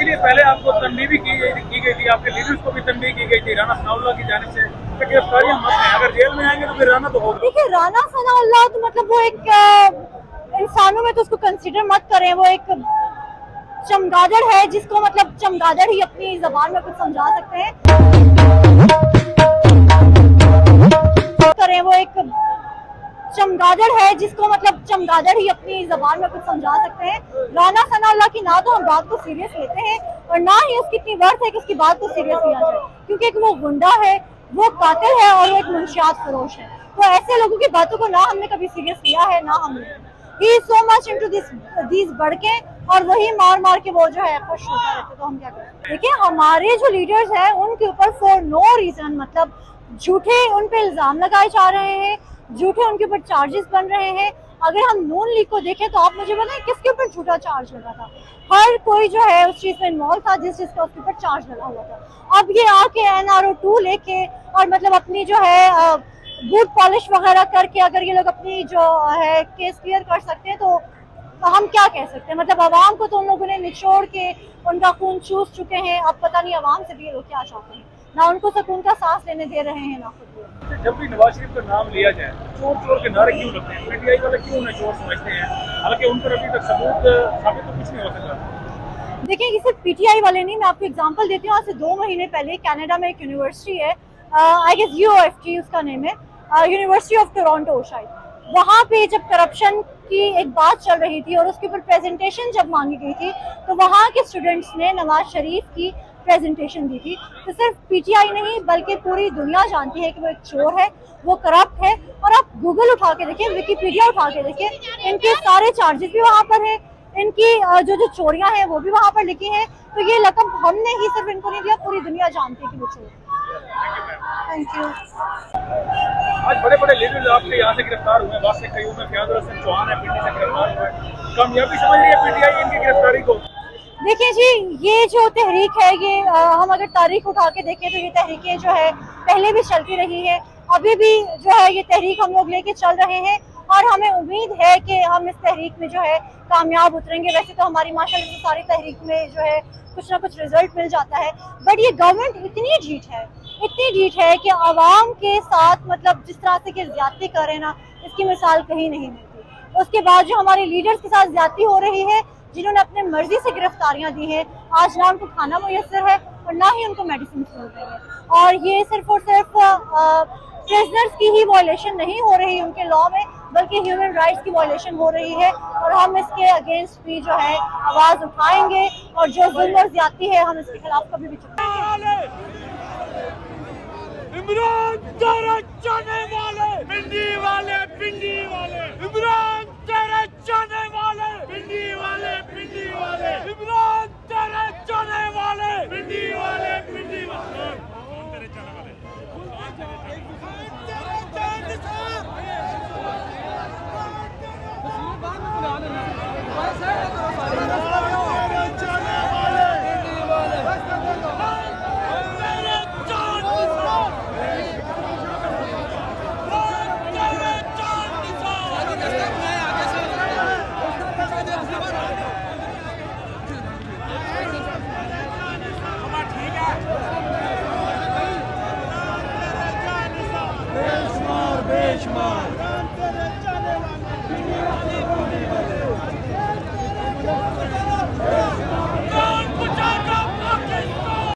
इसीलिए पहले आपको तंबीह भी की गई थी, आपके लीडर्स को भी तंबीह की गई थी राना सनाउल्लाह की जानिब से कि गिरफ्तारियां मत हैं, अगर जेल में आएंगे तो फिर राना तो होगा। देखिए राना सनाउल्लाह तो मतलब वो एक इंसानों में तो उसको कंसीडर मत करें, वो एक चमगादड़ है जिसको मतलब चमगादड़ ही अपनी जबान में कुछ समझा सकते हैं। वो एक चमगादड़ है जिसको मतलब चमगादड़ ही अपनी जबान में कुछ समझा सकते हैं। राना सनाउल्लाह की ना तो हम बात को सीरियस लेते हैं और ना ही उसकी इतनी वर्थ है कि उसकी बात को सीरियस लिया जाए, क्योंकि एक वो गुंडा है, वो कातिल है और वो एक मुंशियात फरोश है। तो ऐसे लोगों की बातों को ना हमने कभी सीरियस लिया है ना हमने। He is so much into this बड़के, और वही मार मार के वो जो है खुश होता रहता है। तो हम क्या करें? देखिए हमारे जो लीडर्स हैं उनके ऊपर फॉर नो रीजन मतलब झूठे उन पे इल्जाम लगाए जा रहे हैं, झूठे उनके ऊपर चार्जेस बन रहे हैं। अगर हम नून लीग को देखें तो आप मुझे बताएं किसके ऊपर झूठा चार्ज लगा था? हर कोई जो है उस चीज में इन्वॉल्व था जिस चीज का उसके ऊपर चार्ज लगा हुआ था। अब ये आके NRO 2 लेके और मतलब अपनी जो है बूट पॉलिश वगैरह करके अगर ये लोग अपनी जो है केस क्लियर कर सकते हैं तो हम क्या कह सकते हैं? मतलब आवाम को तो उन लोगों ने निचोड़ के उनका खून चूस चुके हैं। अब पता नहीं आवाम से भी ये लोग क्या चाहते हैं, ना उनको सुकून का सांस लेने दे रहे हैं ना खुद वो। जब भी नवाज शरीफ का नाम लिया जाए चोर चोर के नारे क्यों लगते हैं? पीटीआई वाले क्यों उन्हें चोर समझते हैं, हालांकि उन पर अभी तक सबूत साबित तो कुछ नहीं हो सका। देखिए ये सिर्फ PTI वाले नहीं, मैं आपको एग्जांपल देती हूँ। आज से 2 महीने पहले कनाडा में एक यूनिवर्सिटी है, आई गेस UOFT उसका नेम है, यूनिवर्सिटी ऑफ टोरंटो शायद। वहाँ पे जब करप्शन की एक बात चल रही थी और उसके ऊपर प्रेजेंटेशन जब मांगी गई थी तो वहाँ के स्टूडेंट्स ने नवाज शरीफ की प्रेजेंटेशन दी थी। तो सिर्फ PTI नहीं बल्कि पूरी दुनिया जानती है कि वो एक चोर है, वो करप्ट है। और आप गूगल उठा के देखिए, विकिपीडिया उठा के देखिए, इनके सारे चार्जेस भी वहाँ पर है, इनकी जो चोरियां हैं वो भी वहाँ पर लिखी हैं। तो ये लकब हमने ही सिर्फ इनको नहीं दिया, पूरी दुनिया जानती है कि वो चोर है। Thank you. आज बड़े बड़े लीडर आपके यहाँ से गिरफ्तार हुए, वासिक कयूम है, फयाजुल हसन चौहान है, पिंडी से गिरफ्तार हुए, कामयाबी समझ रही है पीटीआई इनकी गिरफ्तारी को? देखिए जी, ये जो तहरीक है ये हम अगर तारीख उठा के देखें तो ये तहरीकें जो है पहले भी चलती रही है, अभी भी जो है ये तहरीक हम लोग लेके चल रहे हैं और हमें उम्मीद है कि हम इस तहरीक में जो है कामयाब उतरेंगे। वैसे तो हमारी माशाल्लाह से सारी तहरीक में जो है कुछ ना कुछ रिजल्ट मिल जाता है, बट ये गवर्नमेंट इतनी ढीठ है कि आवाम के साथ मतलब जिस तरह से कि ज्यादती करें ना, इसकी मिसाल कहीं नहीं मिलती। उसके बाद जो हमारे लीडर्स के साथ ज्यादती हो रही है, जिन्होंने अपने मर्जी से गिरफ्तारियां दी हैं, आज ना उनको खाना मुयस्सर है और ना ही उनको मेडिसिन मिल रही है। और ये सिर्फ और सिर्फ प्रिजनर्स की ही वायलेशन नहीं हो रही उनके लॉ में, बल्कि ह्यूमन राइट्स की वायलेशन हो रही है। और हम इसके अगेंस्ट भी जो है आवाज उठाएंगे और जो जुल्म और ज्यादती है हम इसके खिलाफ कभी भी चुप इमरान तेरे जाने वाले पिंडी वाले इमरान तेरे जाने वाले पिंडी वाले इमरान